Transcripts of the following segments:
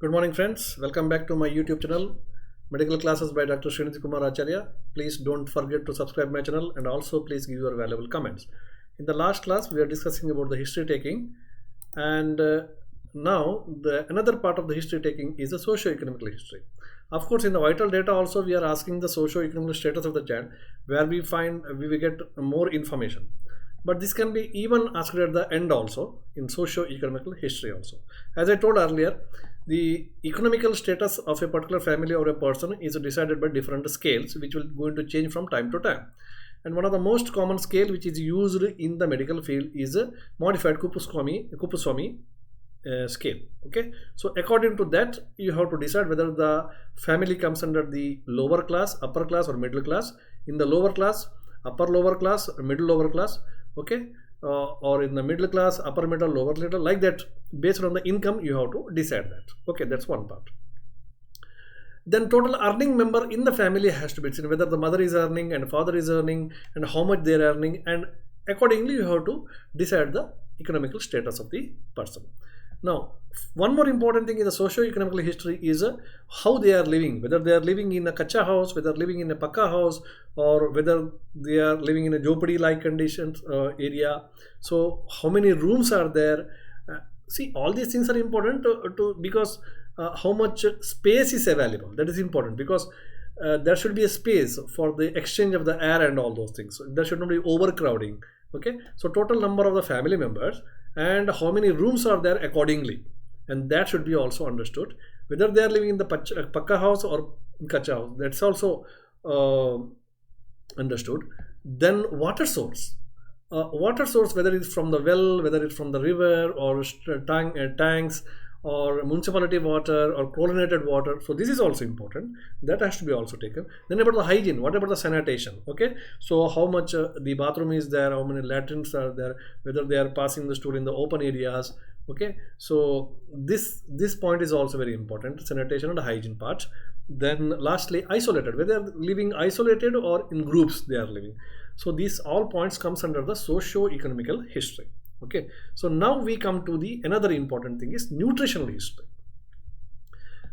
Good morning, friends. Welcome back to my YouTube channel, Medical Classes by Dr. Srinidhi Kumar Acharya. Please don't forget to subscribe my channel and also please give your valuable comments. In the last class, we are discussing about the history taking, and now another part of the history taking is the socio-economical history. Of course, in the vital data also we are asking the socio-economic status of the child, where we will get more information. But this can be even asked at the end also in socio-economical history also. As I told earlier, the economical status of a particular family or a person is decided by different scales, which will going to change from time to time. And one of the most common scale which is used in the medical field is a modified Kupuswamy scale. Okay, so according to that, you have to decide whether the family comes under the lower class, upper class, or middle class. In the lower class, upper lower class, middle lower class. Okay, or in the middle class, upper middle, lower middle, like that. Based on the income, you have to decide that. Okay, that's one part. Then total earning member in the family has to be seen, whether the mother is earning and father is earning and how much they are earning, and accordingly you have to decide the economical status of the person. Now, one more important thing in the socio-economical history is how they are living, whether they are living in a kacha house, whether living in a pakka house, or whether they are living in a jopadi-like conditions area. So, how many rooms are there? See, all these things are important because how much space is available. That is important because there should be a space for the exchange of the air and all those things. So there should not be overcrowding. Okay, so total number of the family members and how many rooms are there accordingly, and that should be also understood. Whether they are living in the pakka house or kacha house, that's also understood. Then water source. Water source, whether it's from the well, whether it's from the river or tanks or municipality water or chlorinated water. So this is also important. That has to be also taken. Then about the hygiene, what about the sanitation? Okay, so how much the bathroom is there, how many latrines are there, whether they are passing the stool in the open areas. Okay, so this point is also very important, sanitation and hygiene part. Then lastly, isolated, whether they are living isolated or in groups they are living. So these all points comes under the socio-economical history. Okay, so now we come to the another important thing is nutritional history.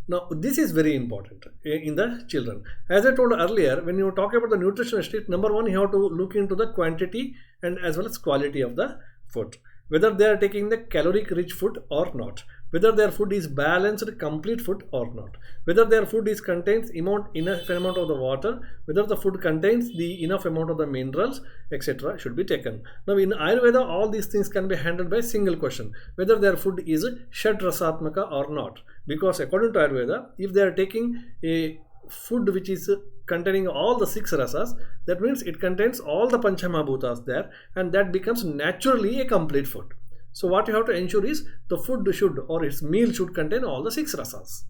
Now this is very important in the children. As I told earlier, when you talk about the nutritional history, number one, you have to look into the quantity and as well as quality of the food, whether they are taking the caloric rich food or not, whether their food is balanced complete food or not, whether their food is contains enough amount of the water, whether the food contains the enough amount of the minerals, etc. should be taken. Now in Ayurveda, all these things can be handled by a single question, whether their food is Shad Rasatmaka or not, because according to Ayurveda, if they are taking a food which is containing all the 6 rasas, that means it contains all the Panchamahabhutas there, and that becomes naturally a complete food. So what you have to ensure is the food should, or its meal should contain all the 6 rasas.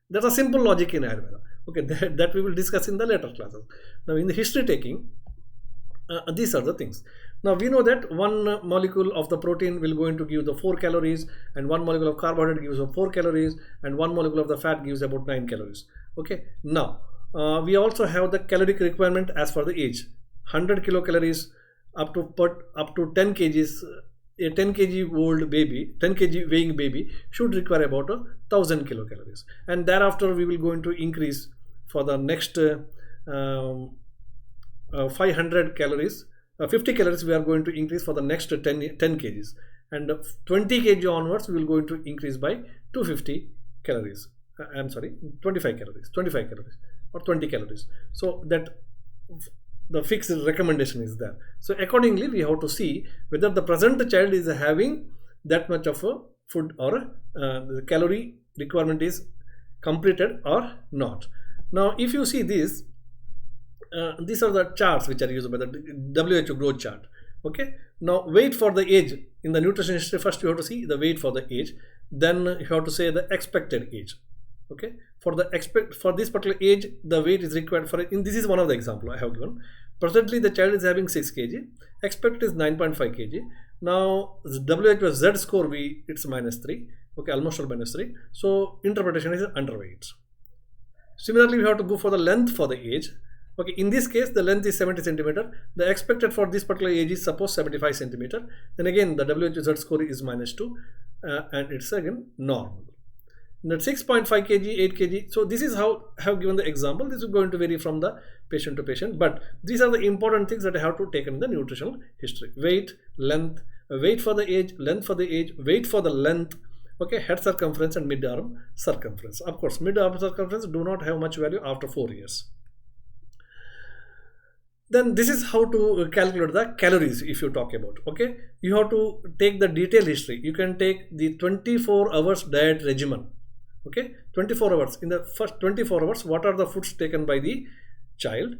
That's a simple logic in Ayurveda. Okay, that we will discuss in the later classes. Now in the history taking, these are the things. Now we know that one molecule of the protein will going to give the 4 calories, and one molecule of carbohydrate gives 4 calories, and one molecule of the fat gives about 9 calories. Okay, now we also have the caloric requirement as for the age. 100 kilocalories up to 10 kgs. A 10 kg old baby, 10 kg weighing baby should require about 1000 kilocalories, and thereafter we will going to increase for the next 500 calories, 50 calories we are going to increase for the next 10 kgs, and 20 kg onwards we will going to increase by 250 calories. I'm sorry, 25 calories or 20 calories. So that the fixed recommendation is there. So accordingly we have to see whether the present child is having that much of a food or the calorie requirement is completed or not. Now if you see this, these are the charts which are used by the WHO growth chart. Okay, now weight for the age in the nutrition history, first you have to see the weight for the age, then you have to say the expected age. Okay, for this particular age, the weight is required for this is one of the example I have given. Presently the child is having 6 kg, expected is 9.5 kg. Now WHO Z score it's -3. Okay, almost all -3. So interpretation is underweight. Similarly, we have to go for the length for the age. Okay, in this case the length is 70 centimeter. The expected for this particular age is suppose 75 centimeter. Then again the WHO Z score is -2 and it's again normal. that 6.5 kg, 8 kg. So this is how I have given the example. This is going to vary from the patient to patient, but these are the important things that I have to take in the nutritional history: weight, length, weight for the age, length for the age, weight for the length, okay, head circumference and mid-arm circumference. Of course, mid-arm circumference do not have much value after 4 years. Then this is how to calculate the calories. If you talk about, okay, you have to take the detailed history. You can take the 24 hours diet regimen, okay, 24 hours. In the first 24 hours, what are the foods taken by the child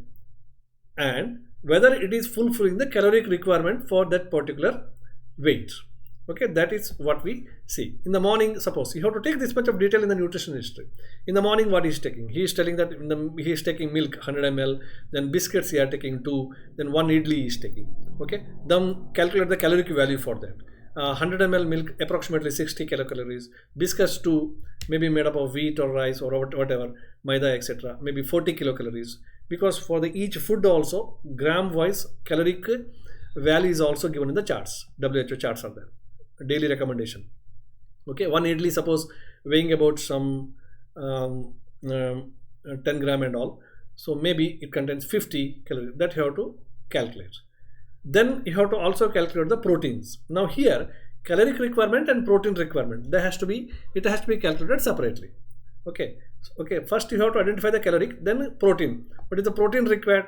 and whether it is fulfilling the caloric requirement for that particular weight. Okay, that is what we see. In the morning, suppose you have to take this much of detail in the nutrition history. In the morning, what he is taking? He is telling that he is taking milk 100 ml, then biscuits he are taking 2, then 1 idli he is taking. Okay, then calculate the caloric value for that. 100 ml milk, approximately 60 kilocalories. Biscuits 2, maybe made up of wheat or rice or whatever, maida, etc. Maybe 40 kilocalories. Because for the each food also, gram wise caloric value is also given in the charts. WHO charts are there. Daily recommendation. Okay, 1 idli suppose weighing about some 10 gram and all. So maybe it contains 50 calories. That you have to calculate. Then you have to also calculate the proteins. Now here, caloric requirement and protein requirement, it has to be calculated separately. Okay. Okay. First you have to identify the caloric, then protein. What is the protein required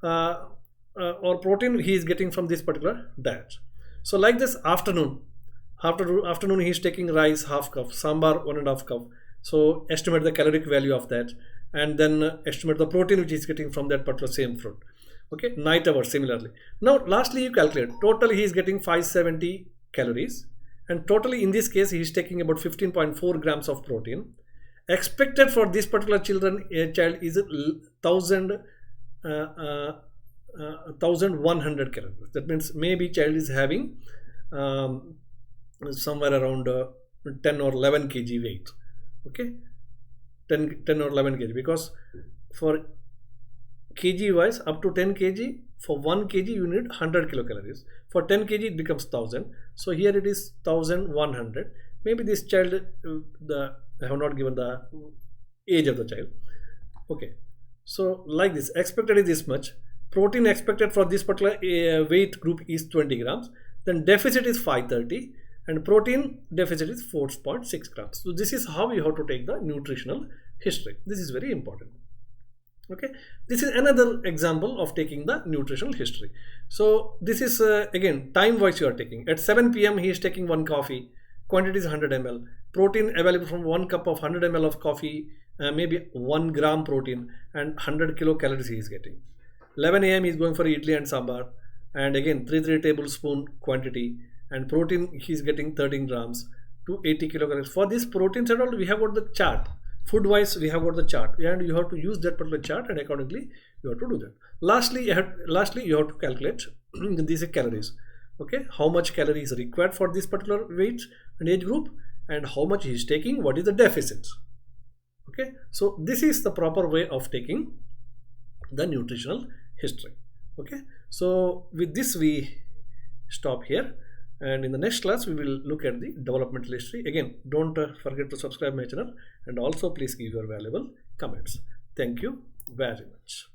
or protein he is getting from this particular diet? So like this afternoon he is taking rice half cup, sambar 1.5 cup. So estimate the caloric value of that, and then estimate the protein which he is getting from that particular same fruit. Okay, night hours similarly. Now lastly you calculate total he is getting 570 calories, and totally in this case he is taking about 15.4 grams of protein. Expected for this particular child is 1100 calories. That means maybe child is having somewhere around 10 or 11 kg weight. Okay, 10 or 11 kg, because for kg wise up to 10 kg, for 1 kg you need 100 kilocalories. For 10 kg it becomes 1000. So here it is 1100. Maybe this child, I have not given the age of the child. Okay, so like this, expected is this much. Protein expected for this particular weight group is 20 grams. Then deficit is 530, and protein deficit is 4.6 grams. So this is how you have to take the nutritional history. This is very important. Okay, this is another example of taking the nutritional history. So this is again time wise you are taking. At 7 p.m. he is taking 1 coffee. Quantity is 100 ml. Protein available from 1 cup of 100 ml of coffee, maybe 1 gram protein, and 100 kilocalories he is getting. 11 a.m. he is going for idli and sambar, and again 3 tablespoon quantity, and protein he is getting 13 grams to 80 kilocalories. For this proteins and all, we have got the chart. Food wise we have got the chart, and you have to use that particular chart, and accordingly you have to do that. Lastly you have to calculate these calories. Okay, how much calories is required for this particular weight and age group, and how much he is taking, what is the deficit. Okay, so this is the proper way of taking the nutritional history. Okay, so with this we stop here, and in the next class we will look at the developmental history. Again, don't forget to subscribe my channel, and also please give your valuable comments. Thank you very much.